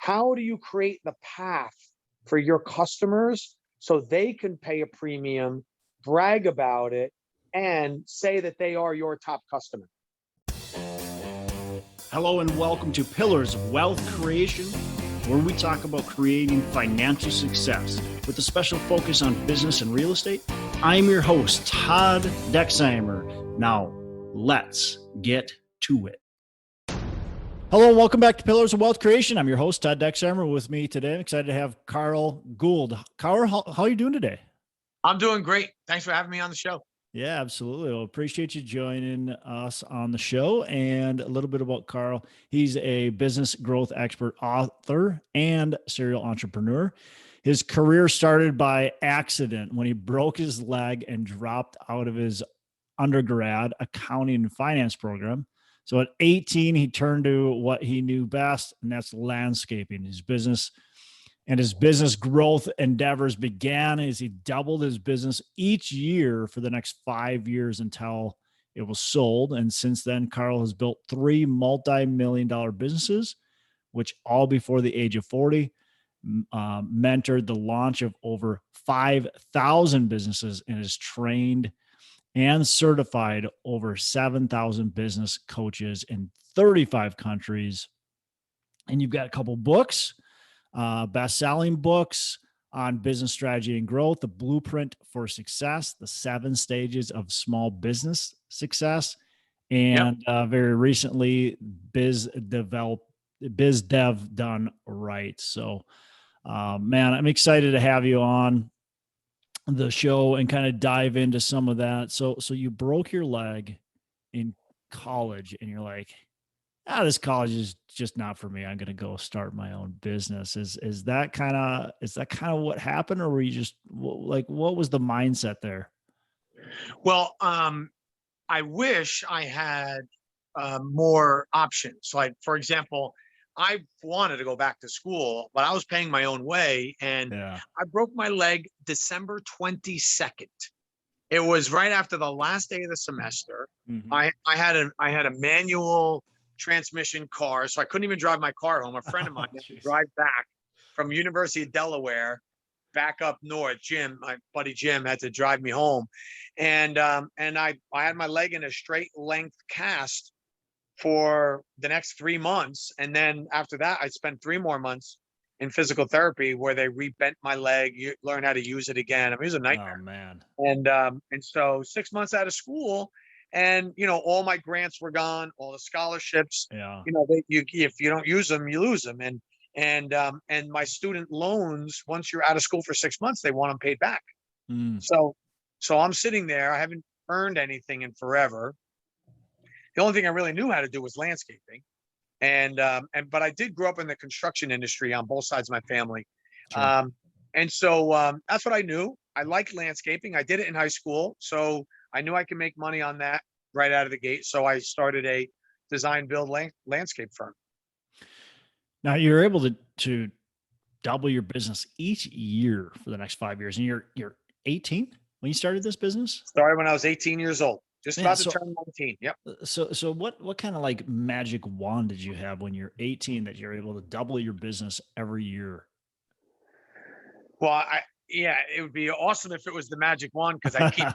how do you create the path for your customers so they can pay a premium, brag about it, and say that they are your top customer? Hello and welcome to Pillars of Wealth Creation, where we talk about creating financial success with a special focus on business and real estate. I'm your host, Todd Dexheimer. Now, let's get to it. Hello and welcome back to Pillars of Wealth Creation. I'm your host, Todd Dexheimer. With me today, I'm excited to have Carl Gould. Carl, how are you doing today? I'm doing great. Thanks for having me on the show. Yeah, absolutely. Well, appreciate you joining us on the show. And a little bit about Carl. He's a business growth expert, author, and serial entrepreneur. His career started by accident when he broke his leg and dropped out of his undergrad accounting and finance program. So at 18, he turned to what he knew best, and that's landscaping. His business growth endeavors began as he doubled his business each year for the next 5 years until it was sold. And since then, Carl has built 3 multi-million-dollar businesses, which all before the age of 40, mentored the launch of over 5,000 businesses, and has trained and certified over 7,000 business coaches in 35 countries. And you've got a couple books, best-selling books on business strategy and growth, The Blueprint for Success, The 7 Stages of Small Business Success, and very recently, Biz Dev Done Right. So, man, I'm excited to have you on the show and kind of dive into some of that. So you broke your leg in college, and you're like, this college is just not for me. I'm going to go start my own business. Is that kind of what happened, or were you just like, what was the mindset there? Well, I wish I had more options. Like, for example, I wanted to go back to school, but I was paying my own way, and I broke my leg December 22nd. It was right after the last day of the semester. Mm-hmm. I had a manual transmission car, so I couldn't even drive my car home. A friend of mine had to drive back from University of Delaware back up north. My buddy Jim had to drive me home, and I had my leg in a straight length cast for the next 3 months, and then after that I spent 3 more months in physical therapy where they rebent my leg, you learn how to use it again. I mean, it was a nightmare. Oh man. And so 6 months out of school, and all my grants were gone, all the scholarships. If you don't use them, you lose them. And my student loans, once you're out of school for 6 months, they want them paid back. So I'm sitting there, I haven't earned anything in forever. The only thing I really knew how to do was landscaping, but I did grow up in the construction industry on both sides of my family. Sure. And so that's what I knew. I liked landscaping. I did it in high school, so I knew I could make money on that right out of the gate. So I started a design build landscape firm. Now you're able to double your business each year for the next 5 years, and you're 18 when you started this business? Started when I was 18 years old. Just about to turn 19. Yep. So what kind of like magic wand did you have when you're 18 that you're able to double your business every year? Well, it would be awesome if it was the magic wand, because I keep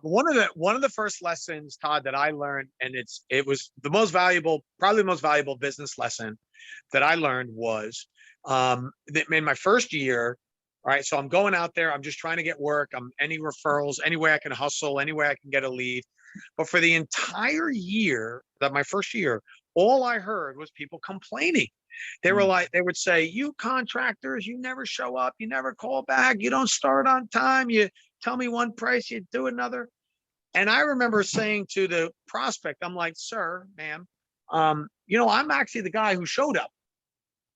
one of the first lessons, Todd, that I learned, and it was the most valuable, probably the most valuable business lesson that I learned was that in my first year. All right. So I'm going out there. I'm just trying to get work. Any referrals, any way I can hustle, any way I can get a lead. But for the entire year, my first year, all I heard was people complaining. They were like, they would say, "You contractors, you never show up. You never call back. You don't start on time. You tell me one price, you do another." And I remember saying to the prospect, I'm like, "Sir, ma'am, I'm actually the guy who showed up.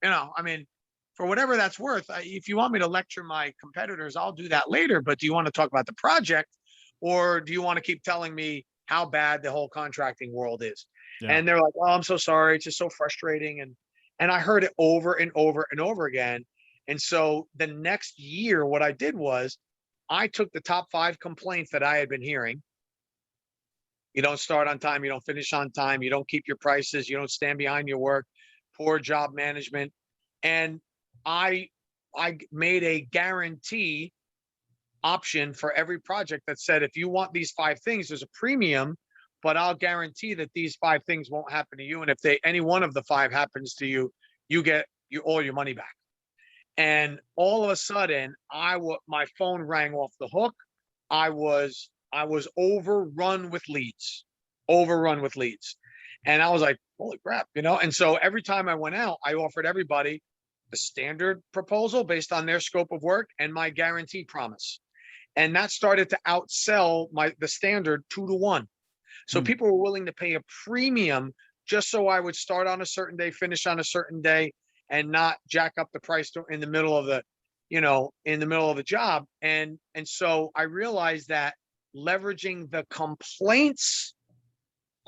I mean, for whatever that's worth, if you want me to lecture my competitors, I'll do that later. But do you want to talk about the project, or do you want to keep telling me how bad the whole contracting world is?" Yeah. And they're like, "Oh, I'm so sorry. It's just so frustrating." And I heard it over and over and over again. And so the next year, what I did was I took the top 5 complaints that I had been hearing. You don't start on time. You don't finish on time. You don't keep your prices. You don't stand behind your work. Poor job management. And I made a guarantee option for every project that said, if you want these 5 things, there's a premium, but I'll guarantee that these 5 things won't happen to you. And if any one of the 5 happens to you, you get all your money back. And all of a sudden, my phone rang off the hook. I was overrun with leads. And I was like, holy crap, And so every time I went out, I offered everybody the standard proposal based on their scope of work and my guarantee promise. And that started to outsell the standard 2 to 1. So people were willing to pay a premium just so I would start on a certain day, finish on a certain day, and not jack up the price in the middle of the job. And so I realized that leveraging the complaints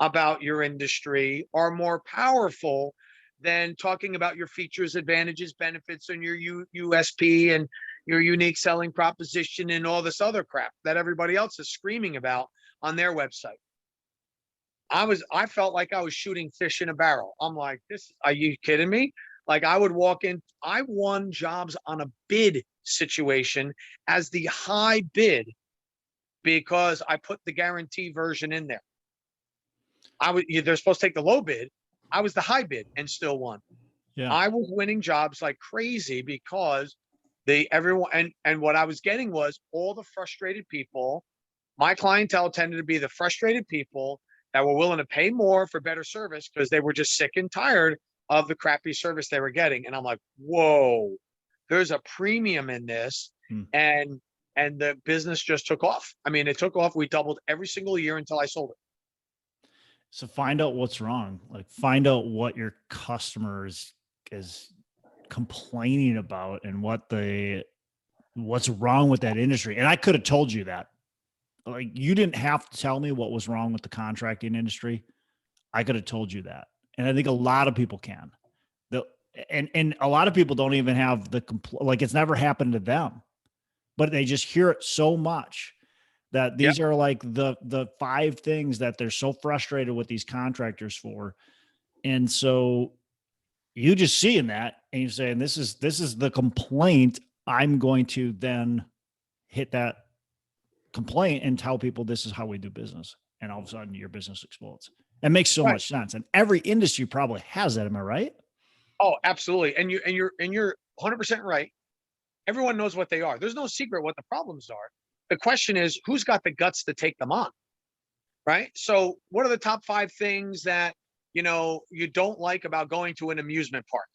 about your industry are more powerful than talking about your features, advantages, benefits, and your USP and your unique selling proposition and all this other crap that everybody else is screaming about on their website. I felt like I was shooting fish in a barrel. I'm like, are you kidding me? Like I would walk in, I won jobs on a bid situation as the high bid because I put the guarantee version in there. They're supposed to take the low bid. I was the high bid and still won. Yeah. I was winning jobs like crazy because everyone and what I was getting was all the frustrated people. My clientele tended to be the frustrated people that were willing to pay more for better service because they were just sick and tired of the crappy service they were getting. And I'm like, whoa, there's a premium in this. And the business just took off. I mean, it took off. We doubled every single year until I sold it. So find out what's wrong. Like find out what your customer is complaining about and what's wrong with that industry. And I could have told you that. Like you didn't have to tell me what was wrong with the contracting industry. I could have told you that. And I think a lot of people can. And a lot of people don't even have like it's never happened to them, but they just hear it so much that these are like the 5 things that they're so frustrated with these contractors for. And so you just seeing that and you're saying, this is the complaint. I'm going to then hit that complaint and tell people this is how we do business. And all of a sudden your business explodes. It makes so much sense. And every industry probably has that. Am I right? Oh, absolutely. And you're 100% right. Everyone knows what they are. There's no secret what the problems are. The question is, who's got the guts to take them on? Right. So what are the top 5 things that, you don't like about going to an amusement park?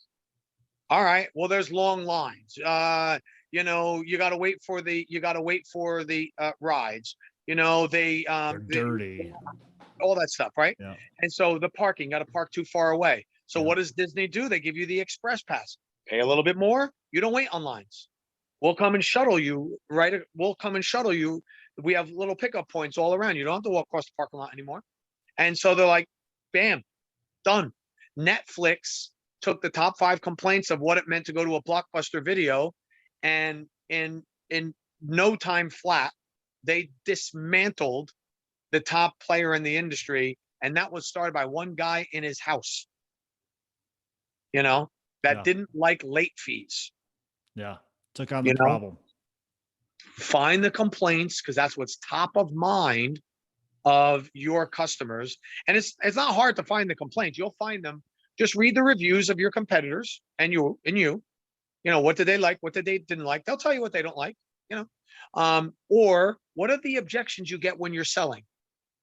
All right. Well, there's long lines. You got to wait for the rides. They're dirty. All that stuff. Right. Yeah. And so the parking, got to park too far away. So what does Disney do? They give you the express pass. Pay a little bit more. You don't wait on lines. We'll come and shuttle you, right? We'll come and shuttle you. We have little pickup points all around. You don't have to walk across the parking lot anymore. And so they're like, bam, done. Netflix took the top 5 complaints of what it meant to go to a Blockbuster video, and in no time flat, they dismantled the top player in the industry. And that was started by one guy in his house, that didn't like late fees. Yeah. Took on the problem. Find the complaints because that's what's top of mind of your customers. And it's not hard to find the complaints. You'll find them. Just read the reviews of your competitors and you. What did they like? What did they didn't like? They'll tell you what they don't like. Or what are the objections you get when you're selling?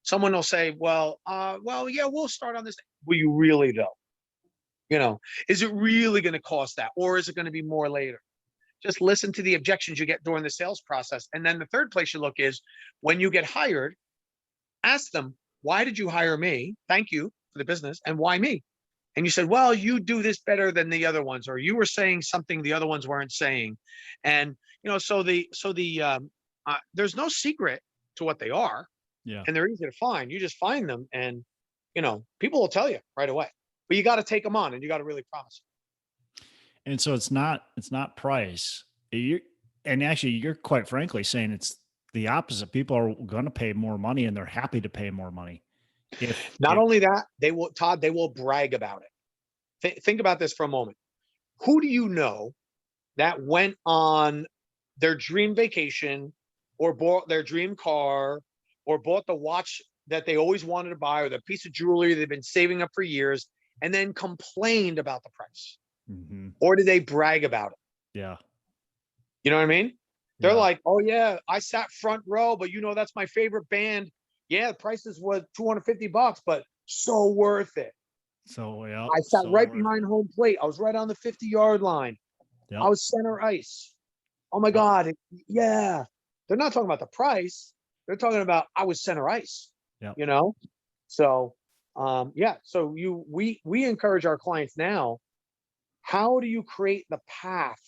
Someone will say, well, yeah, we'll start on this. Will you really though? Is it really going to cost that, or is it going to be more later? Just listen to the objections you get during the sales process. And then the third place you look is when you get hired, ask them, why did you hire me? Thank you for the business. And why me? And you said, well, you do this better than the other ones, or you were saying something the other ones weren't saying. And, so there's no secret to what they are. Yeah. And they're easy to find. You just find them and, people will tell you right away, but you got to take them on and you got to really promise. And so it's not price. You're quite frankly saying it's the opposite. People are going to pay more money and they're happy to pay more money. Not only that, they will brag about it. Think about this for a moment. who do you know that went on their dream vacation or bought their dream car or bought the watch that they always wanted to buy or the piece of jewelry they've been saving up for years and then complained about the price? Mm-hmm. Or did they brag about it? Yeah. You know what I mean? They're Yeah. like, oh yeah, I sat front row, but you know, that's my favorite band. Yeah, the prices was $250, but so worth it. So yeah. I sat so right worth behind it. home plate. I was right on the 50-yard line. Yep. I was center ice. Oh my God. Yeah. They're not talking about the price. They're talking about I was center ice, Yep. you know? So yeah. So we encourage our clients now. How do you create the path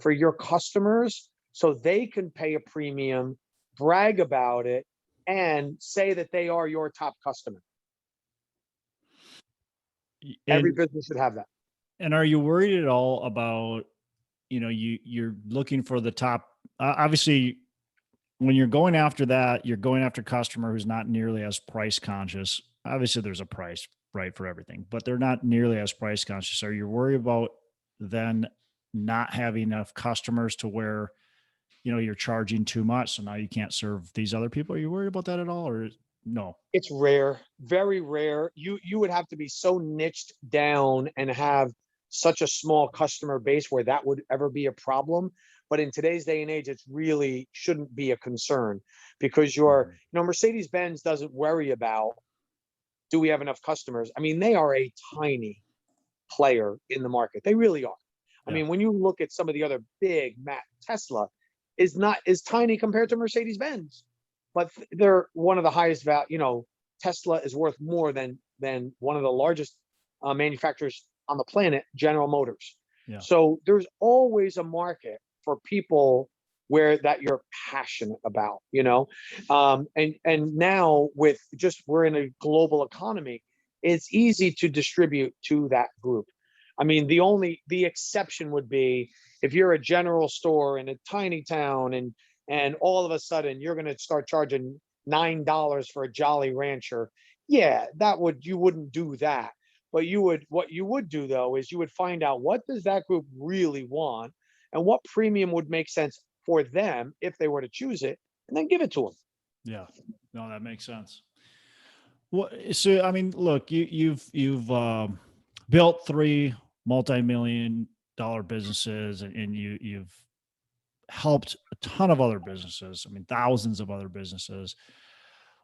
for your customers so they can pay a premium, brag about it, and say that they are your top customer? Every And business should have that. and are you worried at all about, you're looking for the top, obviously when you're going after that, you're going after a customer who's not nearly as price conscious. Obviously there's a price, right, for everything, but they're not nearly as price conscious. Are you worried about then not having enough customers to where, you're charging too much, so now you can't serve these other people? Are you worried about that at all, or no? It's rare, very rare. You would have to be so niched down and have such a small customer base where that would ever be a problem. But in today's day and age, it's really shouldn't be a concern because Mhm. Mercedes-Benz doesn't worry about, do we have enough customers? I mean, they are a tiny player in the market. They really are. I Yeah. mean, when you look at some of the other big Tesla is tiny compared to Mercedes-Benz, but they're one of the highest value. Tesla is worth more than one of the largest manufacturers on the planet, General Motors. Yeah. So there's always a market for people where that you're passionate about, and now with just we're in a global economy, it's easy to distribute to that group. I mean, the exception would be if you're a general store in a tiny town and all of a sudden you're going to start charging $9 for a Jolly Rancher. Yeah, you wouldn't do that. But what you would do though is you would find out what does that group really want and what premium would make sense for them if they were to choose it, and then give it to them. Yeah. No, that makes sense. So I mean, look, you've built 3 multi-million-dollar businesses, and you've helped a ton of other businesses. I mean, thousands of other businesses.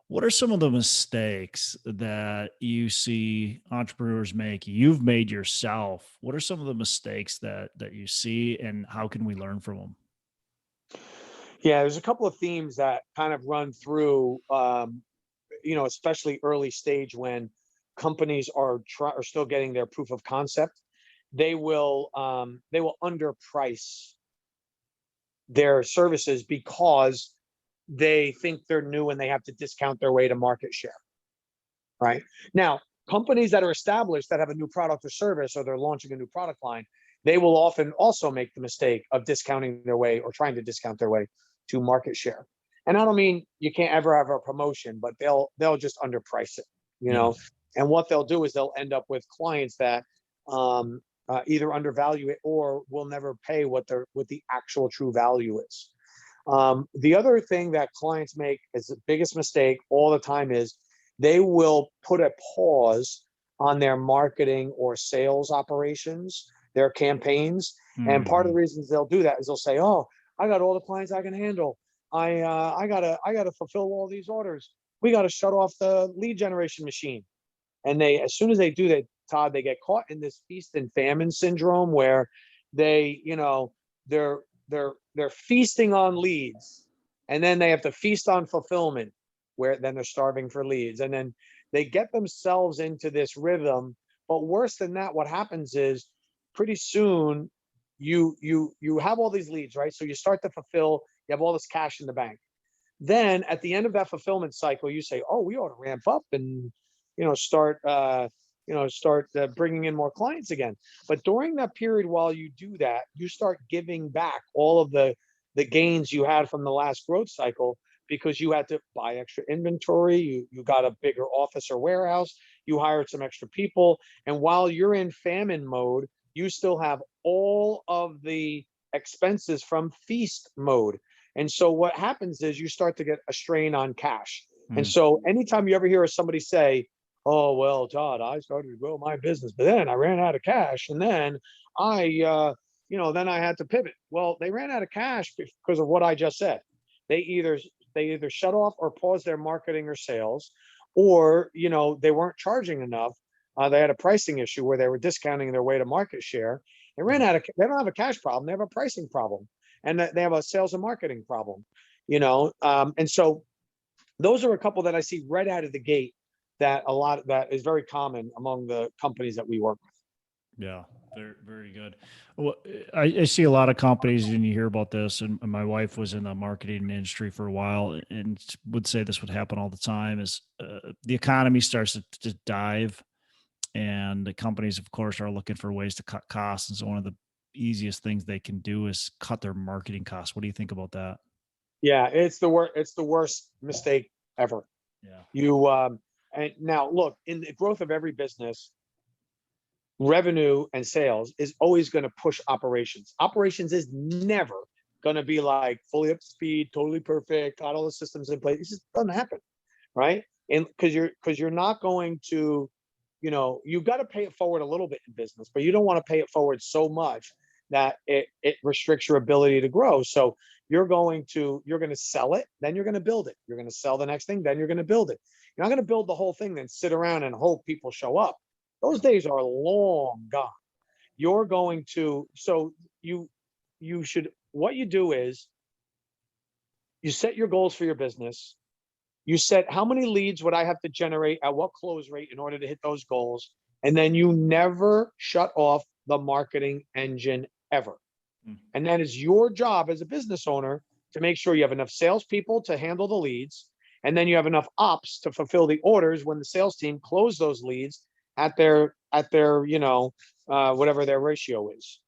What are some of the mistakes that you see entrepreneurs make? You've made yourself. What are some of the mistakes that you see, and how can we learn from them? Yeah, there's a couple of themes that kind of run through, especially early stage when companies are still getting their proof of concept. They will underprice their services because they think they're new and they have to discount their way to market share. Right now, companies that are established that have a new product or service, or they're launching a new product line, they will often also make the mistake of discounting their way or trying to discount their way to market share. And I don't mean you can't ever have a promotion, but they'll just underprice it, Yeah. And what they'll do is they'll end up with clients that either undervalue it or will never pay what the actual true value is. The other thing that clients make is the biggest mistake all the time is they will put a pause on their marketing or sales operations, their campaigns. And part of the Mhm. reasons they'll do that is they'll say, "Oh, I got all the clients I can handle. I gotta fulfill all these orders. We got to shut off the lead generation machine." And as soon as they do that, Todd, they get caught in this feast and famine syndrome where they, they're they're feasting on leads, and then they have to feast on fulfillment, where then they're starving for leads, and then they get themselves into this rhythm. But worse than that, what happens is pretty soon you have all these leads, right? So you start to fulfill, you have all this cash in the bank. Then at the end of that fulfillment cycle, you say, "Oh, we ought to ramp up and start bringing in more clients again." But during that period, while you do that, you start giving back all of the gains you had from the last growth cycle because you had to buy extra inventory, you got a bigger office or warehouse, you hired some extra people, and while you're in famine mode, you still have all of the expenses from feast mode. And so what happens is you start to get a strain on cash. And so anytime you ever hear somebody say, oh, well, Todd, I started to grow my business, but then I ran out of cash. And then then I had to pivot. Well, they ran out of cash because of what I just said. They either shut off or paused their marketing or sales, or, they weren't charging enough. They had a pricing issue where they were discounting their way to market share. They don't have a cash problem. They have a pricing problem, and they have a sales and marketing problem, and so those are a couple that I see right out of the gate that is very common among the companies that we work with. Yeah, very, very good. Well, I see a lot of companies, and you hear about this, and my wife was in the marketing industry for a while and would say this would happen all the time is the economy starts to dive, and the companies, of course, are looking for ways to cut costs. And so one of the easiest things they can do is cut their marketing costs. What do you think about that? Yeah, it's the worst mistake ever. Yeah. And now look, in the growth of every business, revenue and sales is always going to push operations. Operations is never going to be like fully up to speed, totally perfect, got all the systems in place. It just doesn't happen, right? And because you're not going to, you've got to pay it forward a little bit in business, but you don't want to pay it forward so much that it restricts your ability to grow. So you're going to sell it, then you're going to build it. You're going to sell the next thing, then you're going to build it. You're not going to build the whole thing, then sit around and hope people show up. Those days are long gone. You're going to, so you should, what you do is you set your goals for your business. You set how many leads would I have to generate at what close rate in order to hit those goals. And then you never shut off the marketing engine ever. And that is your job as a business owner to make sure you have enough salespeople to handle the leads. And then you have enough ops to fulfill the orders when the sales team close those leads at their whatever their ratio is.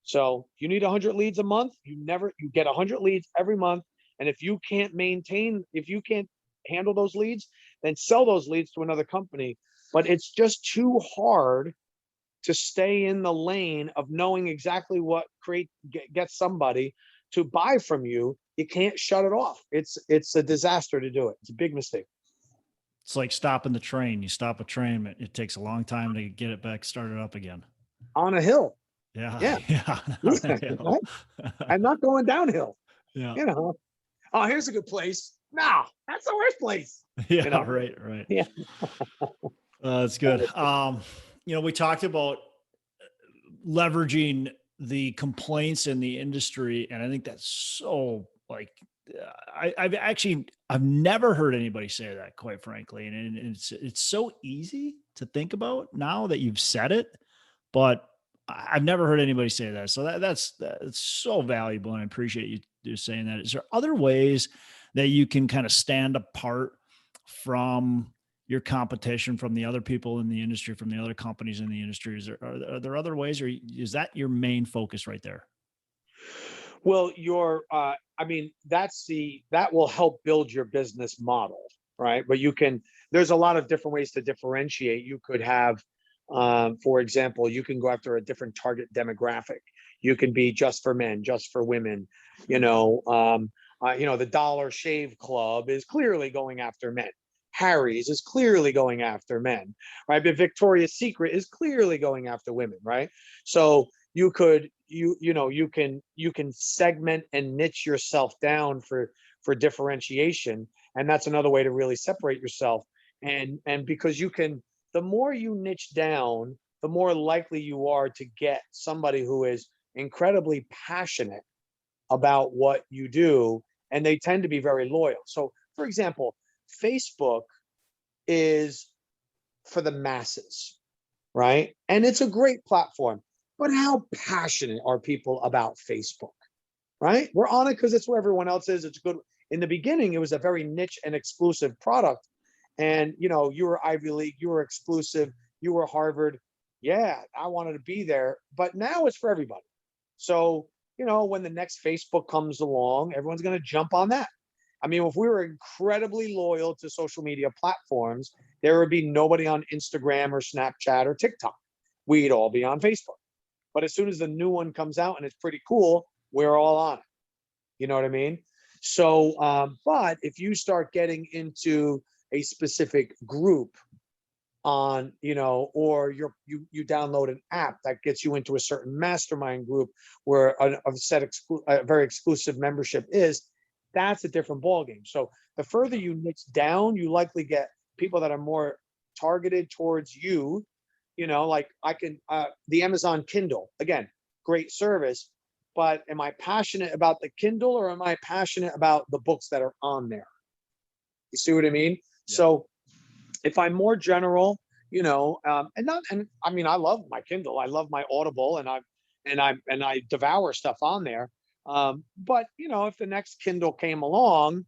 So you need 100 leads a month. You get 100 leads every month. And if you can't handle those leads, then sell those leads to another company. But it's just too hard to stay in the lane of knowing exactly what gets somebody to buy from you. You can't shut it off. It's a disaster to do it. It's a big mistake. It's like stopping the train. You stop a train, but it takes a long time to get it back started up again. On a hill. Yeah. Yeah. Right? I'm not going downhill. Yeah. Oh, here's a good place. No, that's the worst place. Yeah. Right. Yeah. That's good. We talked about leveraging the complaints in the industry, and I think that's so I've never heard anybody say that, quite frankly, and it's so easy to think about now that you've said it, but I've never heard anybody say that. So that's so valuable, and I appreciate you saying that. Is there other ways that you can kind of stand apart from your competition, from the other people in the industry, from the other companies in the industry? Are there other ways, or is that your main focus right there? Well, that will help build your business model, right? But there's a lot of different ways to differentiate. You could have, for example, you can go after a different target demographic. You can be just for men, just for women. The Dollar Shave Club is clearly going after men. Harry's is clearly going after men, right? But Victoria's Secret is clearly going after women, right? So you can segment and niche yourself down for differentiation, and that's another way to really separate yourself. And because the more you niche down, the more likely you are to get somebody who is incredibly passionate about what you do, and they tend to be very loyal. So, for example, Facebook is for the masses, right? And it's a great platform, but how passionate are people about Facebook, right? We're on it because it's where everyone else is. It's good. In the beginning, it was a very niche and exclusive product. And, you were Ivy League, you were exclusive, you were Harvard. Yeah, I wanted to be there, but now it's for everybody. So, when the next Facebook comes along, everyone's going to jump on that. I mean, if we were incredibly loyal to social media platforms, there would be nobody on Instagram or Snapchat or TikTok. We'd all be on Facebook, But as soon as the new one comes out and it's pretty cool, we're all on it. You know what I mean? So, but if you start getting into a specific group on, or you download an app that gets you into a certain mastermind group where a very exclusive membership is, that's a different ballgame. So the further you niche down, you likely get people that are more targeted towards you. Like the Amazon Kindle, again, great service, but am I passionate about the Kindle or am I passionate about the books that are on there? You see what I mean? Yeah. So if I'm more general, and I mean, I love my Kindle, I love my Audible, and I devour stuff on there. But if the next Kindle came along,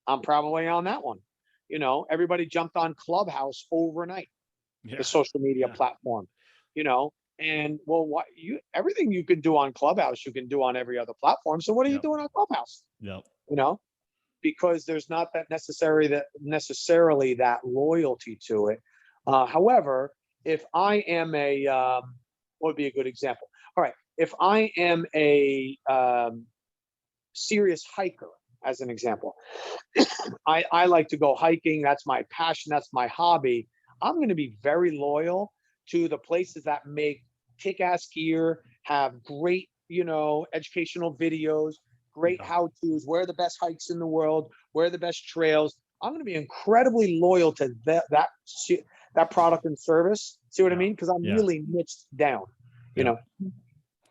I'm probably on that one. Everybody jumped on Clubhouse overnight, Yeah. the social media platform, and well, everything you can do on Clubhouse, you can do on every other platform. So what are you doing on Clubhouse? Yep. Because there's not that necessarily that loyalty to it. However, if I am what would be a good example? All right, if I am a serious hiker, as an example, I like to go hiking. That's my passion. That's my hobby. I'm going to be very loyal to the places that make kick-ass gear, have great, educational videos, great how-tos, where are the best hikes in the world, where are the best trails. I'm going to be incredibly loyal to that product and service. See what I mean? Because I'm really niched down, Yeah,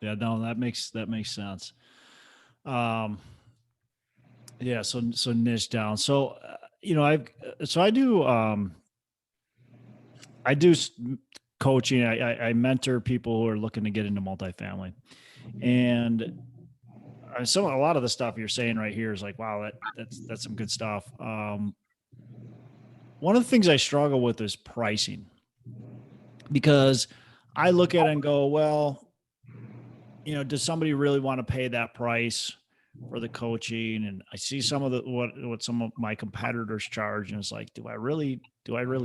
no, that makes sense. Yeah. So niche down. So, I do coaching. I mentor people who are looking to get into multifamily, and a lot of the stuff you're saying right here is like, wow, that's some good stuff. One of the things I struggle with is pricing, because I look at it and go, well, does somebody really want to pay that price for the coaching? And I see some of what some of my competitors charge, and it's like, do I really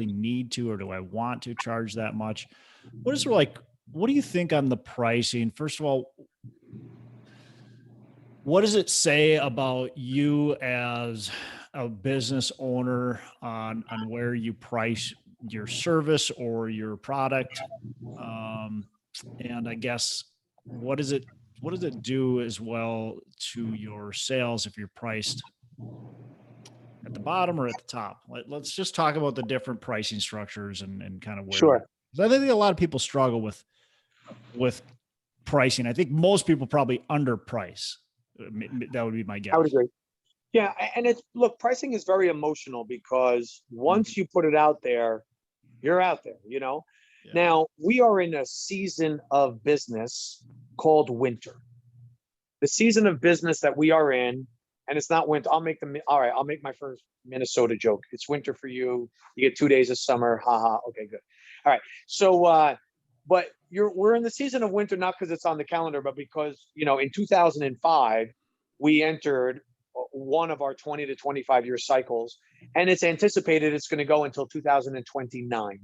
need to, or do I want to charge that much? What do you think on the pricing? First of all, what does it say about you as a business owner on where you price your service or your product? And I guess, what does it do as well to your sales if you're priced at the bottom or at the top? Let's just talk about the different pricing structures and kind of where. Sure. I think a lot of people struggle with pricing. I think most people probably underprice. That would be my guess. I would agree. Yeah, and look, pricing is very emotional because once you put it out there, you're out there, Yeah. Now, we are in a season of business called winter. The season of business that we are in, and it's not winter. I'll make my first Minnesota joke. It's winter for you. You get 2 days of summer. Haha. Okay, good. All right. So, but we're in the season of winter, not because it's on the calendar, but because, in 2005, we entered one of our 20 to 25 year cycles, and it's anticipated it's going to go until 2029.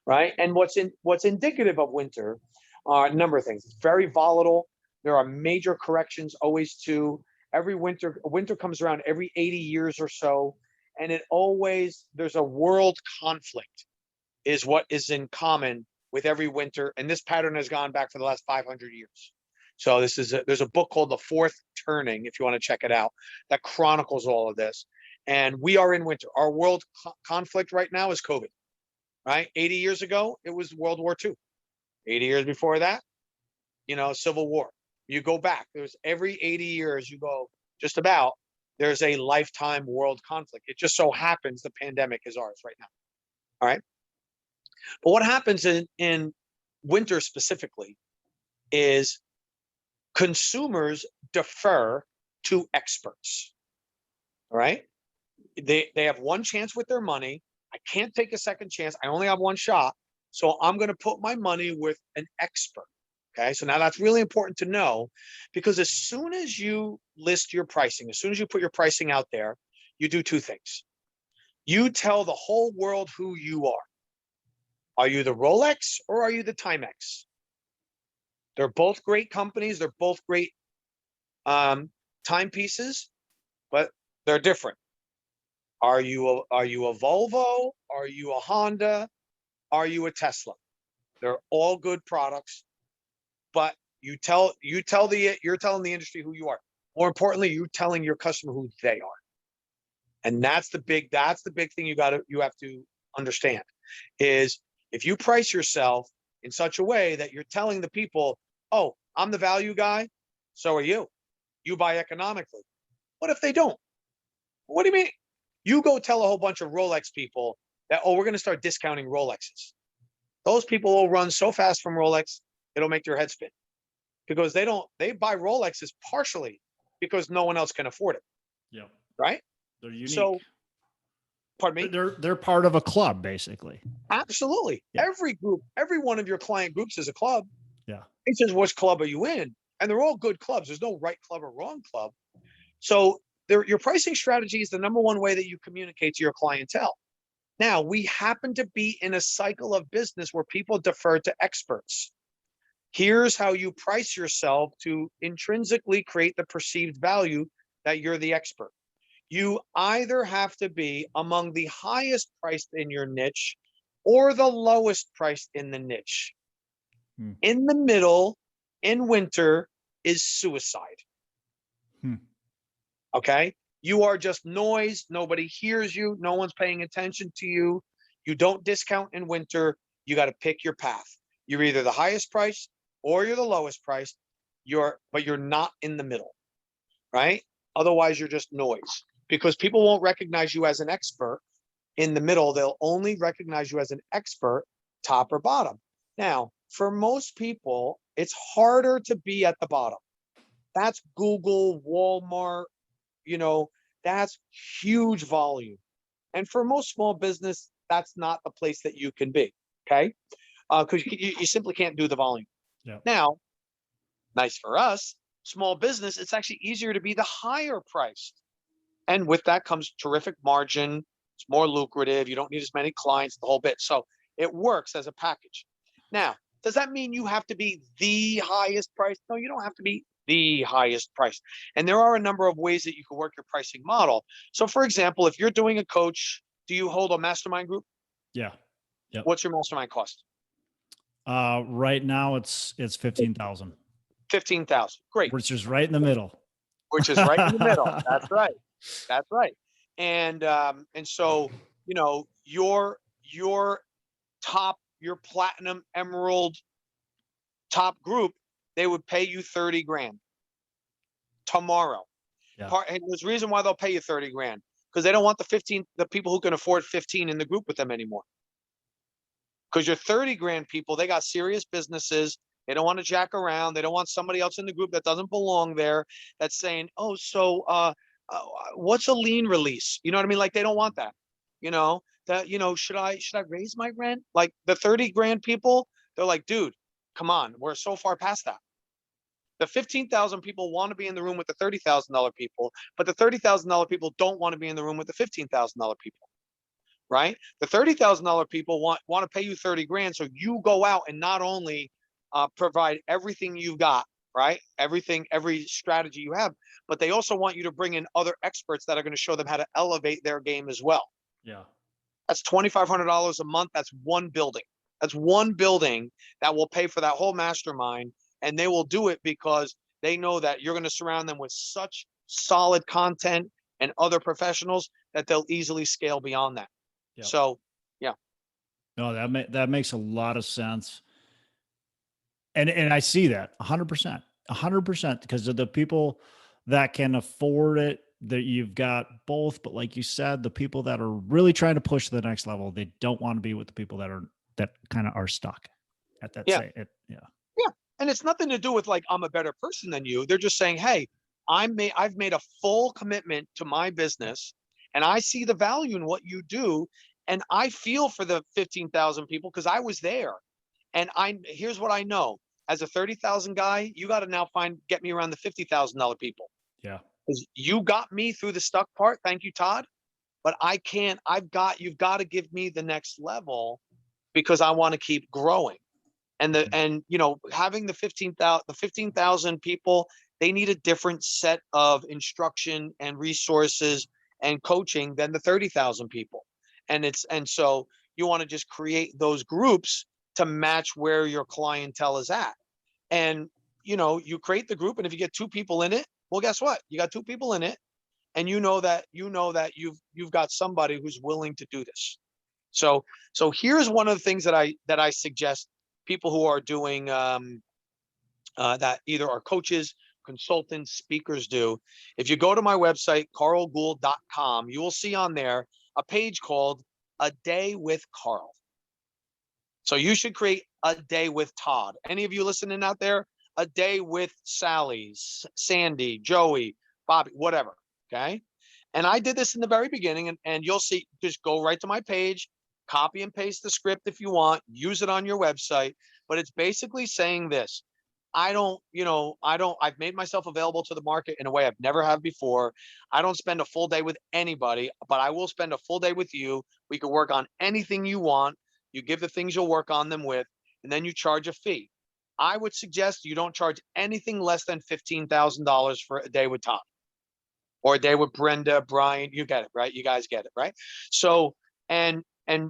Right. And what's indicative of winter are a number of things. It's very volatile. There are major corrections always too. Every winter comes around every 80 years or so. And there's a world conflict is what is in common with every winter. And this pattern has gone back for the last 500 years. So there's a book called The Fourth Turning, if you want to check it out, that chronicles all of this. And we are in winter. Our world conflict right now is COVID. Right? 80 years ago, it was World War II. 80 years before that, Civil War. You go back, there's every 80 years you go just about, there's a lifetime world conflict. It just so happens the pandemic is ours right now. All right. But what happens in winter specifically is consumers defer to experts. All right. They have one chance with their money. I can't take a second chance. I only have one shot. So I'm going to put my money with an expert. Okay. So now that's really important to know, because as soon as you list your pricing, as soon as you put your pricing out there, you do two things. You tell the whole world who you are. Are you the Rolex or are you the Timex? They're both great companies. They're both great timepieces, but they're different. Are you a Volvo? Are you a Honda? Are you a Tesla? They're all good products, but you're telling the industry who you are. More importantly, you're telling your customer who they are. And that's the big thing you have to understand is if you price yourself in such a way that you're telling the people, oh, I'm the value guy, so are you. You buy economically. What if they don't? What do you mean? You go tell a whole bunch of Rolex people that, oh, we're going to start discounting Rolexes. Those people will run so fast from Rolex, it'll make your head spin. Because they buy Rolexes partially because no one else can afford it. Yeah. Right? They're unique. So, pardon me? They're part of a club, basically. Absolutely. Yeah. Every one of your client groups is a club. Yeah. It says, which club are you in? And they're all good clubs. There's no right club or wrong club. So your pricing strategy is the number one way that you communicate to your clientele. Now, we happen to be in a cycle of business where people defer to experts. Here's how you price yourself to intrinsically create the perceived value that you're the expert. You either have to be among the highest priced in your niche or the lowest priced in the niche. In the middle, in winter, is suicide. Okay? You are just noise. Nobody hears you. No one's paying attention to you. You don't discount in winter. You got to pick your path. You're either the highest price or you're the lowest price. But you're not in the middle, right? Otherwise, you're just noise because people won't recognize you as an expert in the middle. They'll only recognize you as an expert top or bottom. Now, for most people, it's harder to be at the bottom. That's Google, Walmart, that's huge volume. And for most small business, that's not the place that you can be, okay? Because you simply can't do the volume. Yeah. Now, nice for us, small business, it's actually easier to be the higher priced. And with that comes terrific margin. It's more lucrative. You don't need as many clients, the whole bit. So it works as a package. Now, does that mean you have to be the highest price? No, you don't have to be the highest price. And there are a number of ways that you can work your pricing model. So for example, if you're doing a coach, do you hold a mastermind group? Yeah. Yep. What's your mastermind cost? Right now it's 15,000. 15,000. Great. Which is right in the middle. Which is right in the middle. That's right. That's right. And so, your top, your platinum emerald top group, they would pay you 30 grand tomorrow. Yeah. And there's a reason why they'll pay you 30 grand because they don't want the people who can afford 15 in the group with them anymore. Because your 30 grand people, they got serious businesses. They don't want to jack around. They don't want somebody else in the group that doesn't belong there that's saying, oh, so what's a lien release? You know what I mean? Like they don't want that. Should I raise my rent? Like the 30 grand people, they're like, dude, come on, we're so far past that. The 15,000 people want to be in the room with the $30,000 people, but the $30,000 people don't want to be in the room with the $15,000 people. Right? The $30,000 people want to pay you 30 grand. So you go out and not only provide everything you've got, right? Every strategy you have, but they also want you to bring in other experts that are going to show them how to elevate their game as well. Yeah. That's $2,500 a month. That's one building. That's one building that will pay for that whole mastermind. And they will do it because they know that you're going to surround them with such solid content and other professionals that they'll easily scale beyond that. Yep. So, yeah. No, that makes a lot of sense. And I see that 100%, because of the people that can afford it, that you've got both. But like you said, the people that are really trying to push to the next level, they don't want to be with the people that kind of are stuck at that. Yeah. Yeah. And it's nothing to do with like, I'm a better person than you. They're just saying, hey, I've made a full commitment to my business and I see the value in what you do. And I feel for the 15,000 people because I was there. And here's what I know. As a 30,000 guy, you got to now get me around the $50,000 people. Yeah. Because you got me through the stuck part. Thank you, Todd. But you've got to give me the next level because I want to keep growing. and having the 15,000 people, they need a different set of instruction and resources and coaching than the 30,000 people. And so you want to just create those groups to match where your clientele is at. And you create the group, and if you get 2 people in it, well, guess what? You got 2 people in it, and you know that you've got somebody who's willing to do this. So here's one of the things that I suggest people who are doing that either are coaches, consultants, speakers do. If you go to my website, carlgould.com, you will see on there a page called A Day with Carl. So you should create a day with Todd. Any of you listening out there? A day with Sally, Sandy, Joey, Bobby, whatever. Okay. And I did this in the very beginning, and you'll see, just go right to my page, copy and paste the script if you want, use it on your website. But it's basically saying this: I've made myself available to the market in a way I've never have before. I don't spend a full day with anybody, but I will spend a full day with you. We can work on anything you want. You give the things you'll work on them with, and then you charge a fee. I would suggest you don't charge anything less than $15,000 for a day with Todd, or a day with Brenda, Brian. You get it, right? You guys get it, right? So, and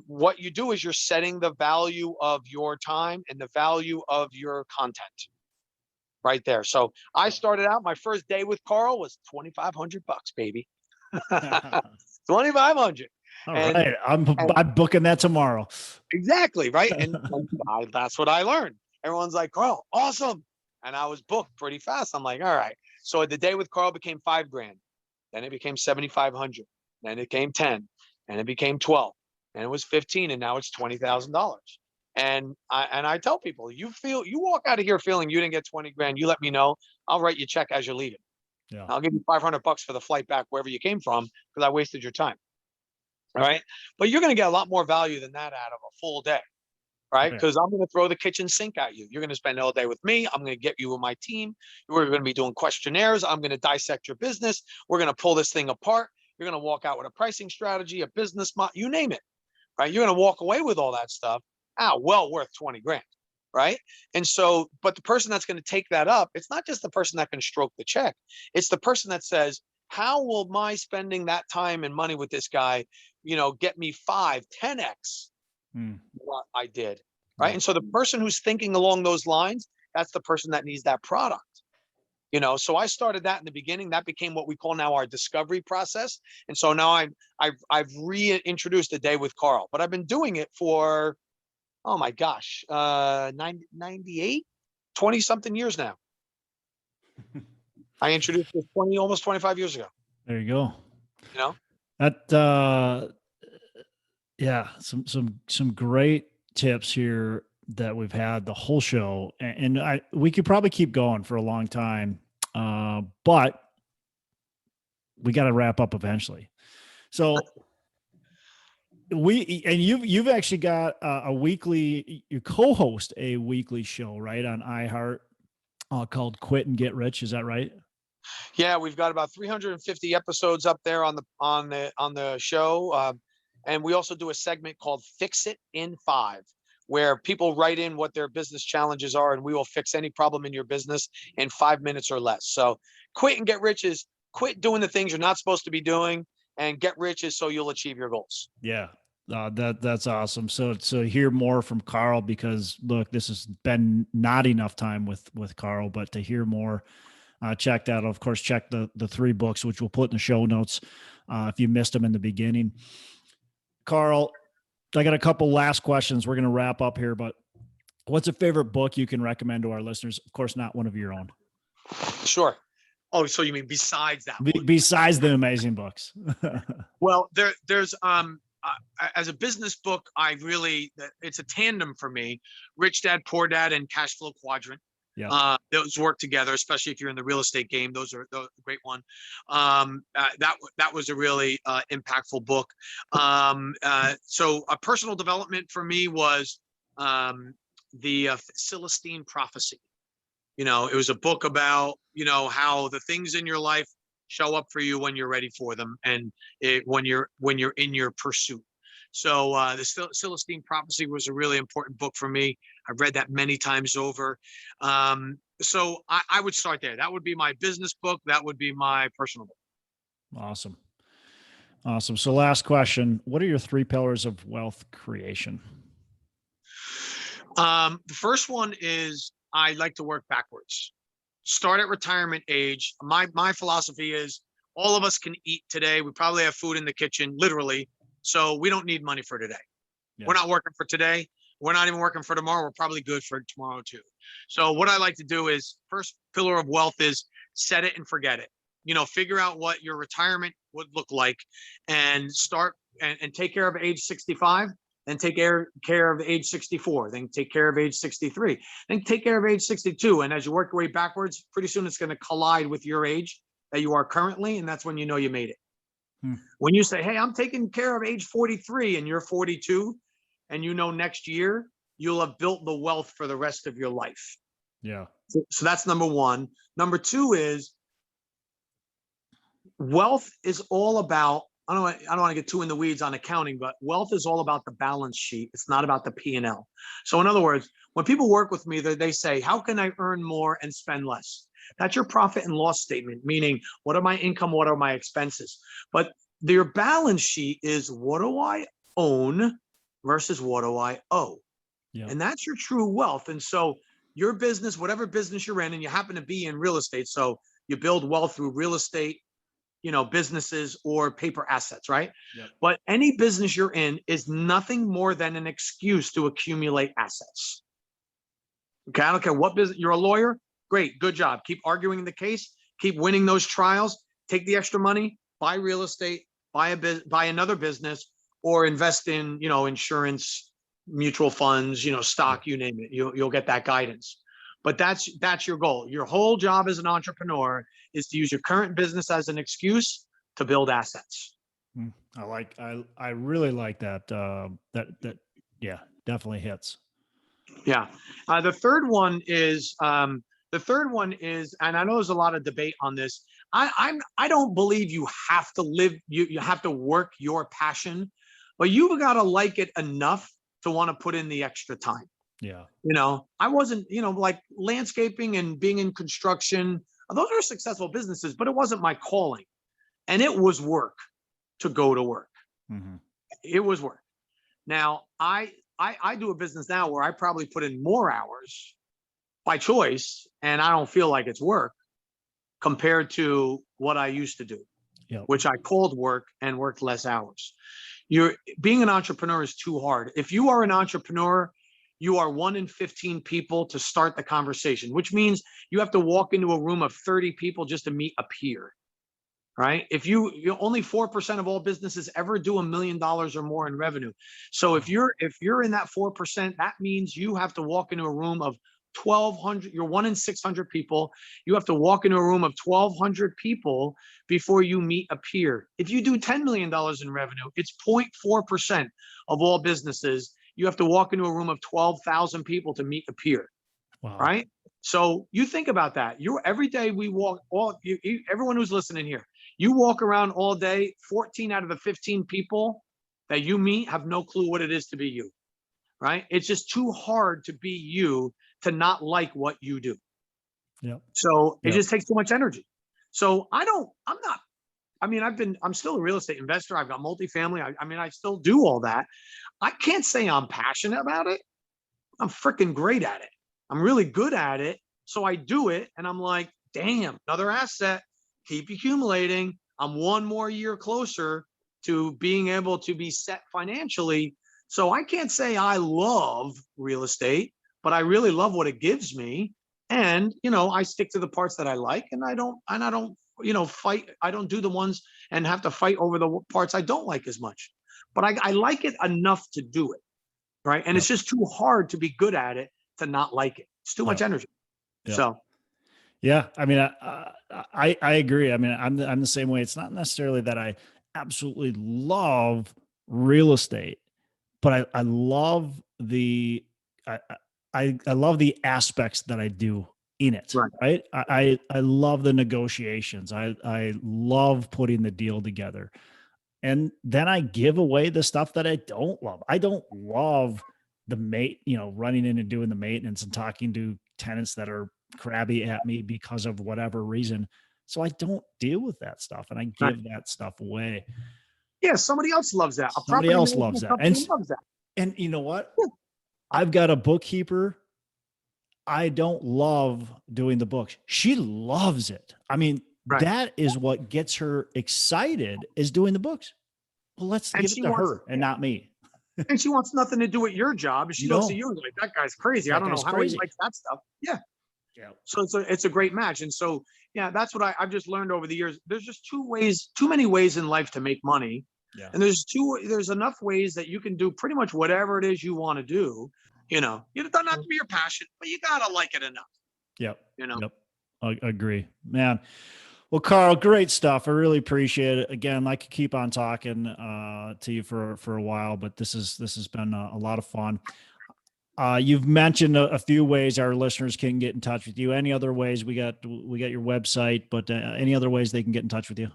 what you do is you're setting the value of your time and the value of your content right there. So I started out, my first day with Carl was $2,500, baby. 2,500. All right. I'm booking that tomorrow. Exactly. Right. And that's what I learned. Everyone's like, Carl, awesome. And I was booked pretty fast. I'm like, all right. So the day with Carl became $5,000. Then it became 7,500. Then it became 10, and it became 12, and it was 15, and now it's $20,000. And I tell people, you walk out of here feeling you didn't get 20 grand, you let me know. I'll write you a check as you're leaving. Yeah. I'll give you $500 for the flight back wherever you came from, because I wasted your time. All right. But you're going to get a lot more value than that out of a full day. Right. Because I'm going to throw the kitchen sink at you. You're going to spend all day with me. I'm going to get you with my team. We're going to be doing questionnaires. I'm going to dissect your business. We're going to pull this thing apart. You're going to walk out with a pricing strategy, a business model, you name it. Right. You're going to walk away with all that stuff. Well worth 20 grand. Right. And so, but the person that's going to take that up, it's not just the person that can stroke the check. It's the person that says, how will my spending that time and money with this guy, get me 5, 10x what I did. Right. And so the person who's thinking along those lines, that's the person that needs that product. So I started that in the beginning. That became what we call now our discovery process. And so now I've reintroduced a day with Carl, but I've been doing it for, oh my gosh, 98, 20 something years now. I introduced this almost 25 years ago. There you go. That, yeah, some great tips here that we've had the whole show, and we could probably keep going for a long time, but we got to wrap up eventually. So you've actually got a weekly, you co-host a weekly show, right, on iHeart, called Quit and Get Rich. Is that right? Yeah, we've got about 350 episodes up there on the show. And we also do a segment called Fix It in 5, where people write in what their business challenges are, and we will fix any problem in your business in 5 minutes or less. So Quit and Get Rich is quit doing the things you're not supposed to be doing, and Get Rich is so you'll achieve your goals. Yeah. That's awesome. So hear more from Carl, because look, this has been not enough time with Carl, but to hear more, check that. Of course, check the 3 books, which we'll put in the show notes if you missed them in the beginning. Carl, I got a couple last questions. We're going to wrap up here, but what's a favorite book you can recommend to our listeners? Of course, not one of your own. Sure. Oh, so you mean besides that one? Besides the amazing books. Well, there's as a business book, it's a tandem for me. Rich Dad, Poor Dad, and Cash Flow Quadrant. Yeah. Those work together, especially if you're in the real estate game. Those are a great one. That was a really impactful book. So a personal development for me was the Celestine Prophecy. It was a book about how the things in your life show up for you when you're ready for them, and when you're in your pursuit. So the Celestine Prophecy was a really important book for me. I've read that many times over. So I would start there. That would be my business book. That would be my personal book. Awesome. Awesome. So last question, what are your 3 pillars of wealth creation? The first one is I like to work backwards. Start at retirement age. My philosophy is all of us can eat today. We probably have food in the kitchen, literally. So we don't need money for today. Yeah. We're not working for today. We're not even working for tomorrow. We're probably good for tomorrow too. So what I like to do is first pillar of wealth is set it and forget it. Figure out what your retirement would look like and start and take care of age 65, then take care of age 64, then take care of age 63, then take care of age 62. And as you work your way backwards, pretty soon it's going to collide with your age that you are currently. And that's when you know you made it. When you say, hey, I'm taking care of age 43 and you're 42, and next year you'll have built the wealth for the rest of your life. Yeah. So that's number one. Number two is wealth is all about, I don't want to get too in the weeds on accounting, but wealth is all about the balance sheet. It's not about the P&L. So in other words, when people work with me, they say, how can I earn more and spend less? That's your profit and loss statement, meaning what are my income? What are my expenses? But your balance sheet is what do I own versus what do I owe? Yeah. And that's your true wealth. And so your business, whatever business you're in, and you happen to be in real estate, so you build wealth through real estate, businesses or paper assets, right? Yep. But any business you're in is nothing more than an excuse to accumulate assets. Okay, I don't care what business, you're a lawyer, great, good job. Keep arguing the case, keep winning those trials, take the extra money, buy real estate, buy another business, or invest in, insurance, mutual funds, stock, you name it. You'll get that guidance. But that's your goal. Your whole job as an entrepreneur is to use your current business as an excuse to build assets. I really like that. Yeah, definitely hits. Yeah. The third one is, and I know there's a lot of debate on this. I don't believe you have to live, you have to work your passion, but you've got to like it enough to want to put in the extra time. Yeah. I wasn't, like landscaping and being in construction, those are successful businesses, but it wasn't my calling. And it was work to go to work. Mm-hmm. It was work. Now, I do a business now where I probably put in more hours by choice, and I don't feel like it's work compared to what I used to do, which I called work and worked less hours. Being an entrepreneur is too hard. If you are an entrepreneur, you are 1 in 15 people to start the conversation, which means you have to walk into a room of 30 people just to meet a peer, right? If you only 4% of all businesses ever do $1 million or more in revenue. So if you're in that 4%, that means you have to walk into a room of 1,200, you're 1 in 600 people. You have to walk into a room of 1,200 people before you meet a peer. If you do $10 million in revenue, it's 0.4% of all businesses. You have to walk into a room of 12,000 people to meet a peer. Wow. Right? So you think about that. Every day we walk, everyone who's listening here, you walk around all day, 14 out of the 15 people that you meet have no clue what it is to be you, right? It's just too hard to be you to not like what you do. Yeah. So it just takes too much energy. So I'm still a real estate investor. I've got multifamily. I still do all that. I can't say I'm passionate about it. I'm freaking great at it. I'm really good at it. So I do it and I'm like, damn, another asset, keep accumulating. I'm one more year closer to being able to be set financially. So I can't say I love real estate, but I really love what it gives me. And, I stick to the parts that I like, and I don't fight. I don't do the ones and have to fight over the parts I don't like as much, but I like it enough to do it. Right. And it's just too hard to be good at it to not like it. It's too much energy. So. Yeah. I agree. I'm the same way. It's not necessarily that I absolutely love real estate, but I love I love the aspects that I do in it. Right. I love the negotiations. I love putting the deal together. And then I give away the stuff that I don't love. I don't love running in and doing the maintenance and talking to tenants that are crabby at me because of whatever reason. So I don't deal with that stuff and I Right. give that stuff away. Yeah, somebody else loves that. A Somebody property else management loves that. company loves that. And you know what? Yeah. I've got a bookkeeper. I don't love doing the books. She loves it. I mean, Right. that is what gets her excited, is doing the books. Well, let's And give it she to wants, her and not me. and she wants nothing to do with your job. And she looks at No, you and like, that guy's crazy. I that don't know guy's how he crazy. likes that stuff. Yeah. Yeah. So it's a great match. And so, yeah, that's what I've just learned over the years. There's just too many ways in life to make money. Yeah. And there's enough ways that you can do pretty much whatever it is you want to do. You know, it doesn't have to be your passion, but you gotta like it enough. Yep. You know. Yep. I agree, man. Well, Carl, great stuff. I really appreciate it. Again, I could keep on talking to you for a while, but this has been a lot of fun. You've mentioned a few ways our listeners can get in touch with you. Any other ways? We got your website, but any other ways they can get in touch with you?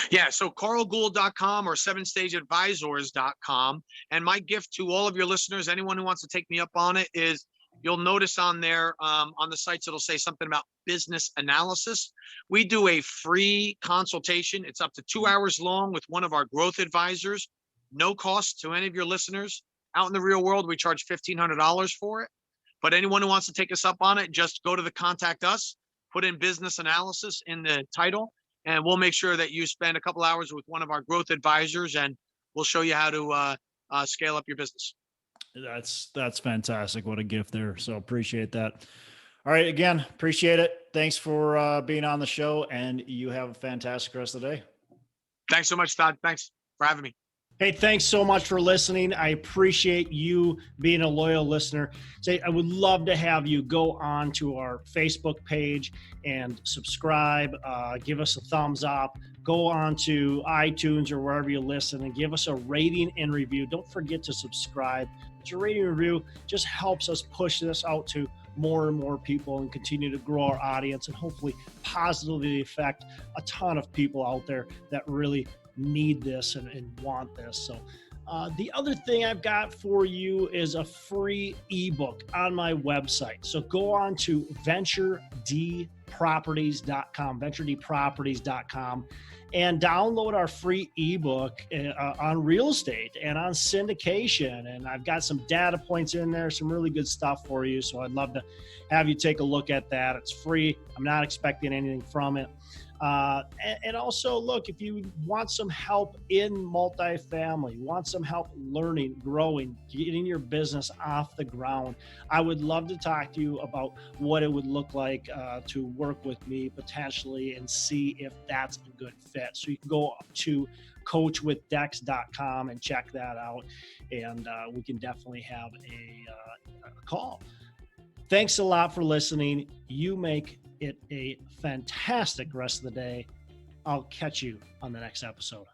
Yeah, so carlgould.com or sevenstageadvisors.com. And my gift to all of your listeners, anyone who wants to take me up on it, is you'll notice on there, on the sites, it'll say something about business analysis. We do a free consultation. It's up to 2 hours long with one of our growth advisors. No cost to any of your listeners. Out in the real world, we charge $1,500 for it. But anyone who wants to take us up on it, just go to the contact us, put in business analysis in the title, and we'll make sure that you spend a couple hours with one of our growth advisors, and we'll show you how to scale up your business. That's fantastic. What a gift there. So appreciate that. All right. Again, appreciate it. Thanks for being on the show, and you have a fantastic rest of the day. Thanks so much, Todd. Thanks for having me. Hey, thanks so much for listening. I appreciate you being a loyal listener. I would love to have you go on to our Facebook page and subscribe, give us a thumbs up, go on to iTunes or wherever you listen and give us a rating and review. Don't forget to subscribe. Your rating and review just helps us push this out to more and more people and continue to grow our audience and hopefully positively affect a ton of people out there that really need this and want this. So the other thing I've got for you is a free ebook on my website. So go on to venturedproperties.com, and download our free ebook on real estate and on syndication. And I've got some data points in there, some really good stuff for you. So I'd love to have you take a look at that. It's free. I'm not expecting anything from it. And also, look, if you want some help in multifamily, want some help learning, growing, getting your business off the ground, I would love to talk to you about what it would look like to work with me potentially and see if that's a good fit. So you can go to coachwithdex.com and check that out, and we can definitely have a call. Thanks a lot for listening. You make it a fantastic rest of the day. I'll catch you on the next episode.